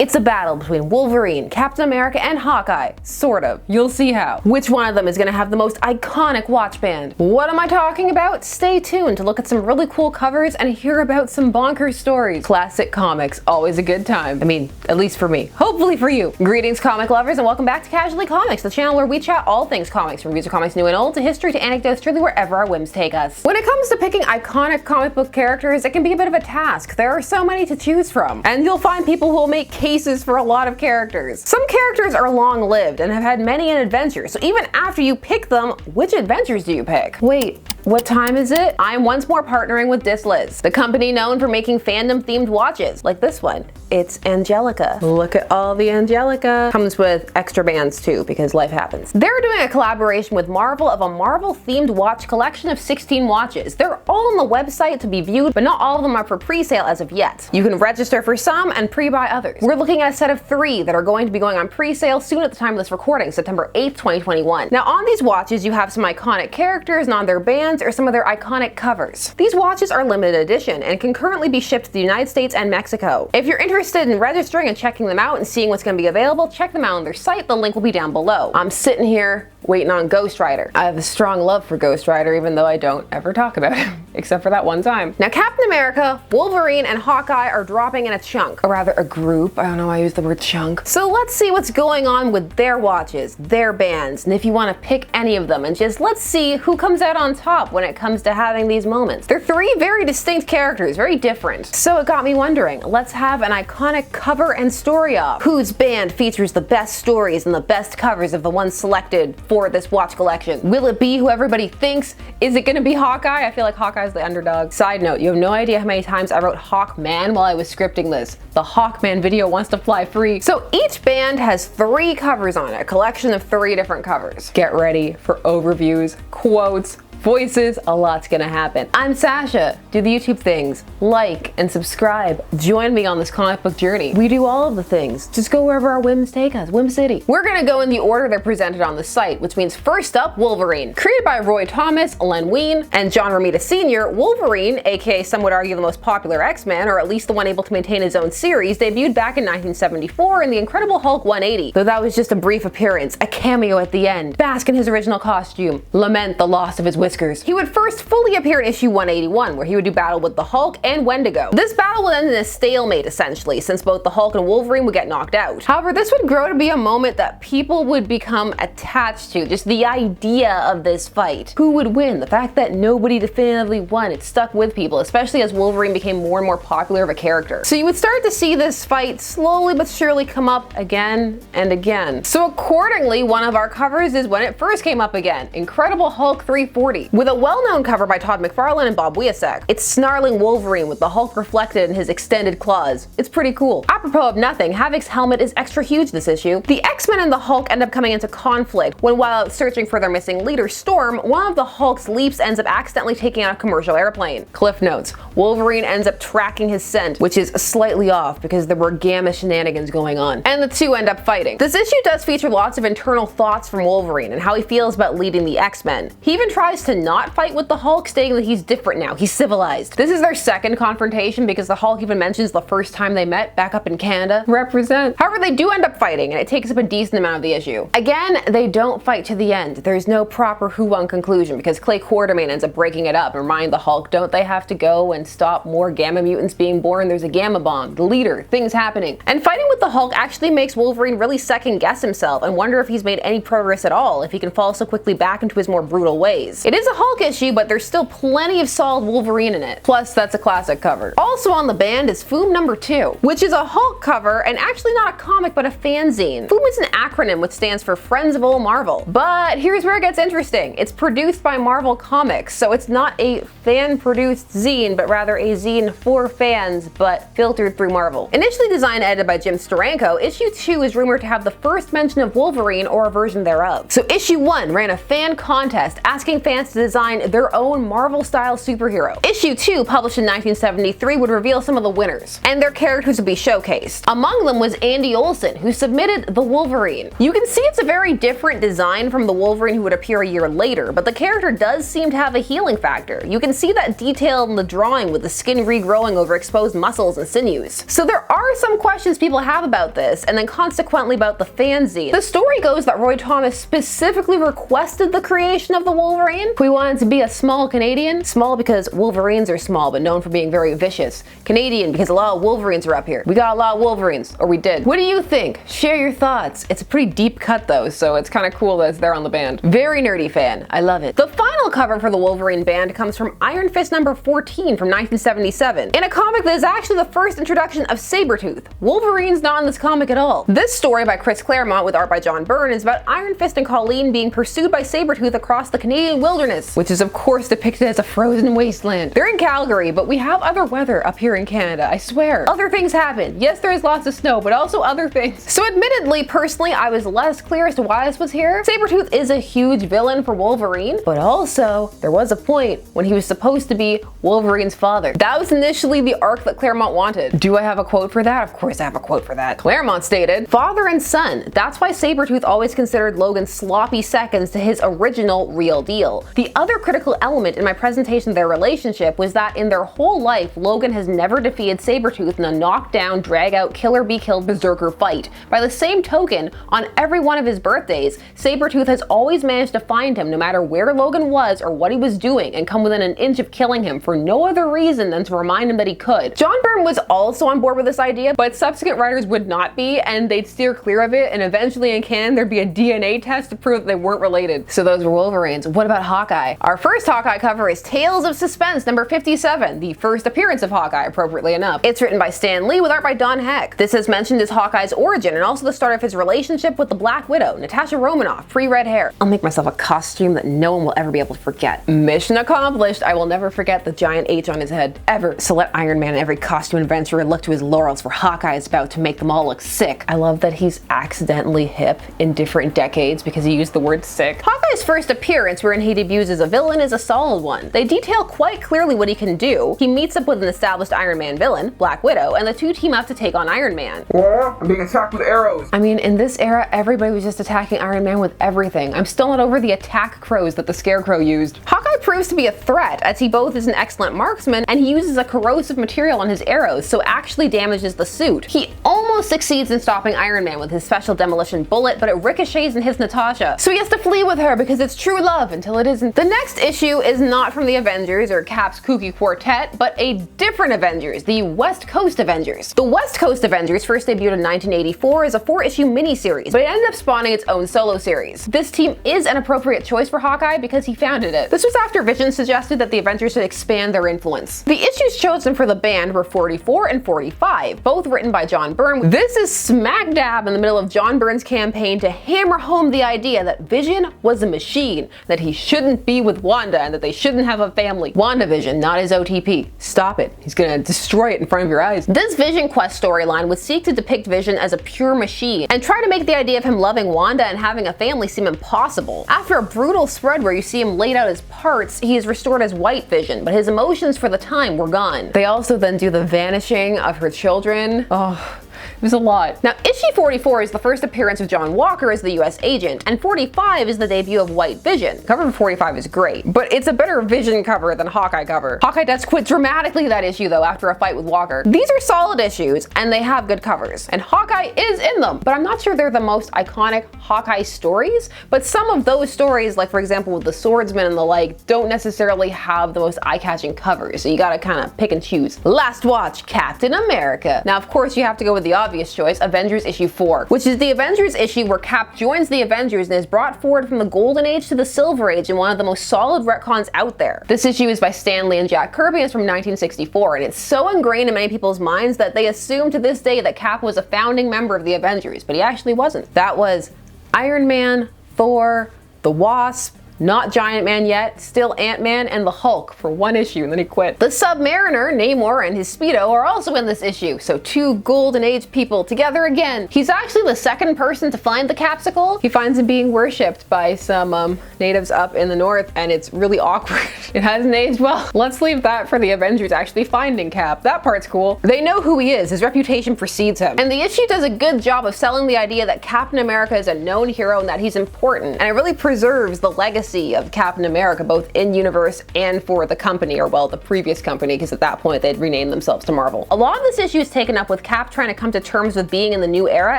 It's a battle between Wolverine, Captain America, and Hawkeye. Sort of. You'll see how. Which one of them is going to have the most iconic watch band? What am I talking about? Stay tuned to look at some really cool covers and hear about some bonkers stories. Classic comics, always a good time. I mean, at least for me. Hopefully for you. Greetings, comic lovers, and welcome back to Casually Comics, the channel where we chat all things comics, from reviews of comics new and old to history to anecdotes, truly wherever our whims take us. When it comes to picking iconic comic book characters, it can be a bit of a task. There are so many to choose from, and you'll find people who will make cases for a lot of characters. Some characters are long-lived and have had many an adventure, so even after you pick them, which adventures do you pick? Wait, what time is it? I'm once more partnering with Disliz, the company known for making fandom-themed watches, like this one. It's Angelica. Look at all the Angelica. Comes with extra bands too, because life happens. They're doing a collaboration with Marvel of a Marvel-themed watch collection of 16 watches. They're all on the website to be viewed, but not all of them are for pre-sale as of yet. You can register for some and pre-buy others. We're looking at a set of 3 that are going to be going on pre-sale soon at the time of this recording, September 8th, 2021. Now on these watches, you have some iconic characters and on their bands or some of their iconic covers. These watches are limited edition and can currently be shipped to the United States and Mexico. If you're interested in registering and checking them out and seeing what's going to be available, check them out on their site. The link will be down below. I'm sitting here waiting on Ghost Rider. I have a strong love for Ghost Rider, even though I don't ever talk about him, except for that one time. Now Captain America, Wolverine, and Hawkeye are dropping in a chunk, or rather a group. I don't know why I use the word chunk. So let's see what's going on with their watches, their bands, and if you want to pick any of them, and just let's see who comes out on top when it comes to having these moments. They're 3 very distinct characters, very different. So it got me wondering, let's have an iconic cover and story off. Whose band features the best stories and the best covers of the ones selected for this watch collection? Will it be who everybody thinks? Is it gonna be Hawkeye? I feel like Hawkeye's the underdog. Side note, you have no idea how many times I wrote Hawkman while I was scripting this. The Hawkman video wants to fly free. So each band has 3 covers on it, a collection of 3 different covers. Get ready for overviews, quotes, voices, a lot's gonna happen. I'm Sasha. Do the YouTube things. Like and subscribe. Join me on this comic book journey. We do all of the things. Just go wherever our whims take us. Whim City. We're gonna go in the order they're presented on the site, which means first up, Wolverine. Created by Roy Thomas, Len Wein, and John Romita Sr., Wolverine, aka some would argue the most popular X-Man, or at least the one able to maintain his own series, debuted back in 1974 in The Incredible Hulk 180. Though that was just a brief appearance, a cameo at the end. Bask in his original costume. Lament the loss of his whiskers. He would first fully appear in issue 181, where he would do battle with the Hulk and Wendigo. This battle would end in a stalemate, essentially, since both the Hulk and Wolverine would get knocked out. However, this would grow to be a moment that people would become attached to, just the idea of this fight. Who would win? The fact that nobody definitively won, it stuck with people, especially as Wolverine became more and more popular of a character. So you would start to see this fight slowly but surely come up again and again. So accordingly, one of our covers is when it first came up again, Incredible Hulk 340. With a well-known cover by Todd McFarlane and Bob Wiacek. It's snarling Wolverine with the Hulk reflected in his extended claws. It's pretty cool. Apropos of nothing, Havoc's helmet is extra huge this issue. The X-Men and the Hulk end up coming into conflict when, while out searching for their missing leader, Storm, one of the Hulk's leaps ends up accidentally taking out a commercial airplane. Cliff notes, Wolverine ends up tracking his scent, which is slightly off because there were gamma shenanigans going on. And the two end up fighting. This issue does feature lots of internal thoughts from Wolverine and how he feels about leading the X-Men. He even tries to not fight with the Hulk, stating that he's different now, he's civilized. This is their second confrontation because the Hulk even mentions the first time they met back up in Canada. Represent. However, they do end up fighting and it takes up a decent amount of the issue. Again, they don't fight to the end. There's no proper who won conclusion because Clay Quartermain ends up breaking it up and remind the Hulk, don't they have to go and stop more gamma mutants being born? There's a gamma bomb, the leader, things happening. And fighting with the Hulk actually makes Wolverine really second guess himself and wonder if he's made any progress at all, if he can fall so quickly back into his more brutal ways. It is a Hulk issue, but there's still plenty of solid Wolverine in it. Plus, that's a classic cover. Also on the band is FOOM number 2, which is a Hulk cover and actually not a comic but a fanzine. FOOM is an acronym which stands for Friends of Old Marvel. But here's where it gets interesting. It's produced by Marvel Comics, so it's not a fan-produced zine, but rather a zine for fans, but filtered through Marvel. Initially designed and edited by Jim Steranko, issue 2 is rumored to have the first mention of Wolverine or a version thereof. So issue 1 ran a fan contest asking fans chance to design their own Marvel-style superhero. Issue 2, published in 1973, would reveal some of the winners, and their characters would be showcased. Among them was Andy Olsen, who submitted the Wolverine. You can see it's a very different design from the Wolverine who would appear a year later, but the character does seem to have a healing factor. You can see that detail in the drawing with the skin regrowing over exposed muscles and sinews. So there are some questions people have about this, and then consequently about the fanzine. The story goes that Roy Thomas specifically requested the creation of the Wolverine. We wanted to be a small Canadian. Small because Wolverines are small, but known for being very vicious. Canadian because a lot of Wolverines are up here. We got a lot of Wolverines, or we did. What do you think? Share your thoughts. It's a pretty deep cut though, so it's kind of cool that it's there on the band. Very nerdy fan. I love it. The final cover for the Wolverine band comes from Iron Fist number 14 from 1977, in a comic that is actually the first introduction of Sabretooth. Wolverine's not in this comic at all. This story by Chris Claremont with art by John Byrne is about Iron Fist and Colleen being pursued by Sabretooth across the Canadian wilderness, which is of course depicted as a frozen wasteland. They're in Calgary, but we have other weather up here in Canada, I swear. Other things happen. Yes, there is lots of snow, but also other things. So admittedly, personally, I was less clear as to why this was here. Sabretooth is a huge villain for Wolverine, but also there was a point when he was supposed to be Wolverine's father. That was initially the arc that Claremont wanted. Do I have a quote for that? Of course I have a quote for that. Claremont stated, "Father and son, that's why Sabretooth always considered Logan sloppy seconds to his original real deal. The other critical element in my presentation of their relationship was that in their whole life, Logan has never defeated Sabretooth in a knockdown, drag-out, kill-or-be-killed berserker fight. By the same token, on every one of his birthdays, Sabretooth has always managed to find him no matter where Logan was or what he was doing and come within an inch of killing him for no other reason than to remind him that he could." John Byrne was also on board with this idea, but subsequent writers would not be, and they'd steer clear of it, and eventually in canon there'd be a DNA test to prove that they weren't related. So those were Wolverines. What about Hawkeye? Our first Hawkeye cover is Tales of Suspense number 57, the first appearance of Hawkeye, appropriately enough. It's written by Stan Lee with art by Don Heck. This is mentioned as Hawkeye's origin and also the start of his relationship with the Black Widow, Natasha Romanoff, pre-red hair. I'll make myself a costume that no one will ever be able to forget. Mission accomplished. I will never forget the giant H on his head, ever. So let Iron Man and every costume adventurer look to his laurels, for Hawkeye is about to make them all look sick. I love that he's accidentally hip in different decades because he used the word sick. Hawkeye's first appearance, wherein he debuts as a villain, is a solid one. They detail quite clearly what he can do. He meets up with an established Iron Man villain, Black Widow, and the two team up to take on Iron Man. Well, I'm being attacked with arrows. I mean, in this era, everybody was just attacking Iron Man with everything. I'm still not over the attack crows that the Scarecrow used. Hawkeye proves to be a threat, as he both is an excellent marksman and he uses a corrosive material on his arrows, so actually damages the suit. He almost succeeds in stopping Iron Man with his special demolition bullet, but it ricochets and hits Natasha, so he has to flee with her because it's true love until it isn't. The next issue is not from the Avengers or Cap's kooky quartet, but a different Avengers, the West Coast Avengers. The West Coast Avengers first debuted in 1984 as a 4-issue miniseries, but it ended up spawning its own solo series. This team is an appropriate choice for Hawkeye because he founded it. This was after Vision suggested that the Avengers should expand their influence. The issues chosen for the band were 44 and 45, both written by John Byrne. This is smack dab in the middle of John Byrne's campaign to hammer home the idea that Vision was a machine, that he shouldn't be with Wanda, and that they shouldn't have a family. WandaVision, not his OTP. Stop it. He's gonna destroy it in front of your eyes. This Vision Quest storyline would seek to depict Vision as a pure machine and try to make the idea of him loving Wanda and having a family seem impossible. After a brutal spread where you see him laid out as parts, he is restored as White Vision, but his emotions for the time were gone. They also then do the vanishing of her children. Oh, it was a lot. Now, issue 44 is the first appearance of John Walker as the US agent, and 45 is the debut of White Vision. Cover for 45 is great, but it's a better Vision cover than Hawkeye cover. Hawkeye does quit dramatically that issue though after a fight with Walker. These are solid issues, and they have good covers, and Hawkeye is in them, but I'm not sure they're the most iconic Hawkeye stories, but some of those stories, like for example with the Swordsman and the like, don't necessarily have the most eye-catching covers, so you gotta kind of pick and choose. Last watch, Captain America. Now of course you have to go with the obvious choice, Avengers issue 4, which is the Avengers issue where Cap joins the Avengers and is brought forward from the Golden Age to the Silver Age in one of the most solid retcons out there. This issue is by Stan Lee and Jack Kirby and it's from 1964, and it's so ingrained in many people's minds that they assume to this day that Cap was a founding member of the Avengers, but he actually wasn't. That was Iron Man, Thor, the Wasp, Not Giant Man yet, still Ant-Man and the Hulk for one issue, and then he quit. The Submariner, Namor, and his Speedo are also in this issue, so two Golden Age people together again. He's actually the second person to find the capsicle. He finds him being worshipped by some natives up in the north, and it's really awkward. It hasn't aged well. Let's leave that for the Avengers actually finding Cap. That part's cool. They know who he is. His reputation precedes him. And the issue does a good job of selling the idea that Captain America is a known hero and that he's important. And it really preserves the legacy of Captain America, both in universe and for the company, or well, the previous company, because at that point they'd renamed themselves to Marvel. A lot of this issue is taken up with Cap trying to come to terms with being in the new era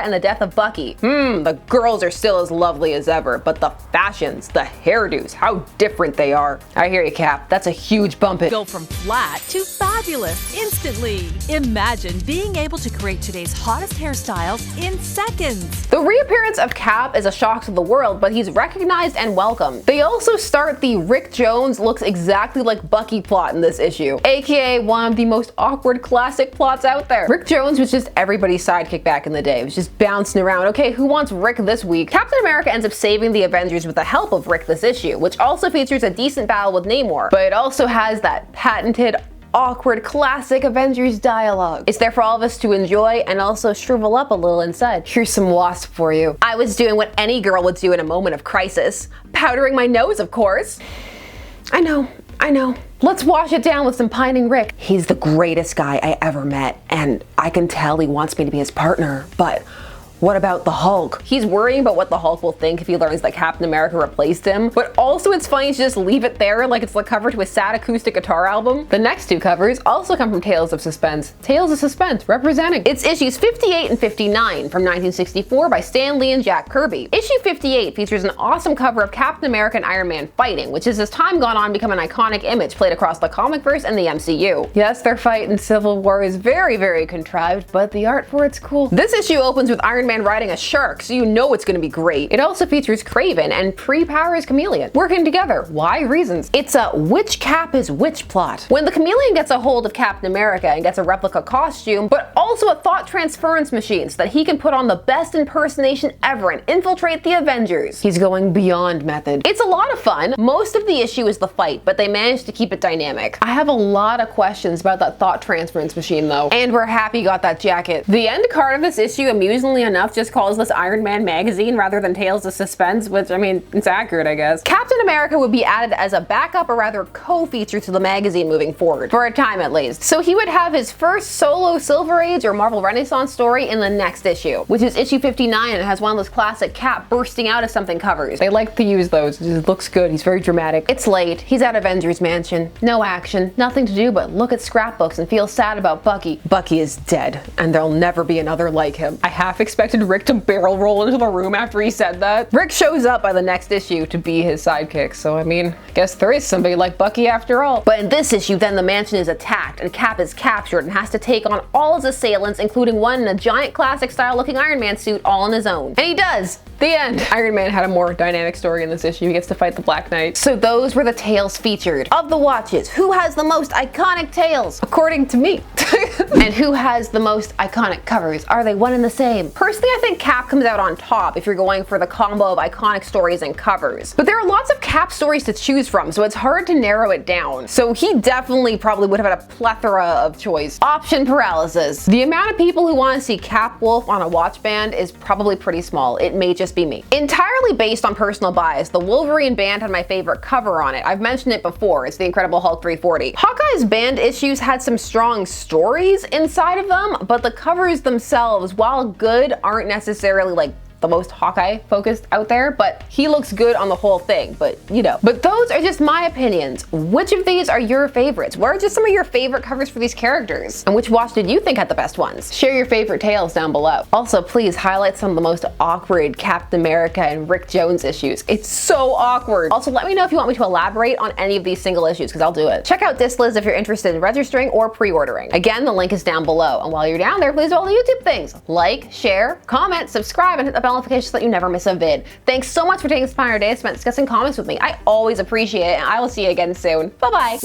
and the death of Bucky. The girls are still as lovely as ever, but the fashions, the hairdos, how different they are. I hear you, Cap. That's a huge bump in. Go from flat to fabulous instantly. Imagine being able to create today's hottest hairstyles in seconds. The reappearance of Cap is a shock to the world, but he's recognized and welcomed. They also start the Rick Jones looks exactly like Bucky plot in this issue, aka one of the most awkward classic plots out there. Rick Jones was just everybody's sidekick back in the day. It was just bouncing around. Okay, who wants Rick this week? Captain America ends up saving the Avengers with the help of Rick this issue, which also features a decent battle with Namor, but it also has that patented awkward classic Avengers dialogue. It's there for all of us to enjoy and also shrivel up a little inside. Here's some Wasp for you. I was doing what any girl would do in a moment of crisis. Powdering my nose, of course. I know. Let's wash it down with some pining Rick. He's the greatest guy I ever met, and I can tell he wants me to be his partner, but what about the Hulk? He's worrying about what the Hulk will think if he learns that Captain America replaced him, but also it's funny to just leave it there like it's the cover to a sad acoustic guitar album. The next two covers also come from Tales of Suspense. Tales of Suspense, representing. It's issues 58 and 59 from 1964 by Stan Lee and Jack Kirby. Issue 58 features an awesome cover of Captain America and Iron Man fighting, which has as time gone on become an iconic image played across the comic verse and the MCU. Yes, their fight in Civil War is very, very contrived, but the art for it's cool. This issue opens with Iron Man riding a shark, so you know it's gonna be great. It also features Kraven and Pre-Powers Chameleon working together. Why? Reasons. It's a which Cap is which plot. When the Chameleon gets a hold of Captain America and gets a replica costume, but also a thought transference machine so that he can put on the best impersonation ever and infiltrate the Avengers. He's going beyond method. It's a lot of fun. Most of the issue is the fight, but they managed to keep it dynamic. I have a lot of questions about that thought transference machine though, and we're happy he got that jacket. The end card of this issue, amusingly enough, just calls this Iron Man magazine rather than Tales of Suspense, which, I mean, it's accurate, I guess. Captain America would be added as a backup or rather co-feature to the magazine moving forward, for a time at least. So he would have his first solo Silver Age or Marvel Renaissance story in the next issue, which is issue 59, and it has one of those classic Cap bursting out of something covers. They like to use those. It just looks good. He's very dramatic. It's late. He's at Avengers Mansion. No action. Nothing to do but look at scrapbooks and feel sad about Bucky. Bucky is dead, and there'll never be another like him. I half expected Rick to barrel roll into the room after he said that. Rick shows up by the next issue to be his sidekick, so I mean, I guess there is somebody like Bucky after all. But in this issue, then the mansion is attacked and Cap is captured and has to take on all his assailants, including one in a giant classic style looking Iron Man suit all on his own. And he does! The end. Iron Man had a more dynamic story in this issue. He gets to fight the Black Knight. So those were the tales featured. Of the watches, who has the most iconic tales? According to me. And who has the most iconic covers? Are they one and the same? Personally, I think Cap comes out on top if you're going for the combo of iconic stories and covers. But there are lots of Cap stories to choose from, so it's hard to narrow it down. So he definitely probably would have had a plethora of choice. Option paralysis. The amount of people who want to see Cap Wolf on a watch band is probably pretty small. It may just be me. Entirely based on personal bias, the Wolverine band had my favorite cover on it. I've mentioned it before. It's the Incredible Hulk 340. Hawkeye's band issues had some strong stories inside of them, but the covers themselves, while good, aren't necessarily like the most Hawkeye focused out there, but he looks good on the whole thing, but you know. But those are just my opinions. Which of these are your favorites? What are just some of your favorite covers for these characters? And which watch did you think had the best ones? Share your favorite tales down below. Also, please highlight some of the most awkward Captain America and Rick Jones issues. It's so awkward. Also, let me know if you want me to elaborate on any of these single issues, because I'll do it. Check out Disliz if you're interested in registering or pre-ordering. Again, the link is down below. And while you're down there, please do all the YouTube things. Like, share, comment, subscribe, and hit the bell notification so that you never miss a vid. Thanks so much for taking this time out of your day spent discussing comics with me. I always appreciate it, and I will see you again soon. Bye-bye.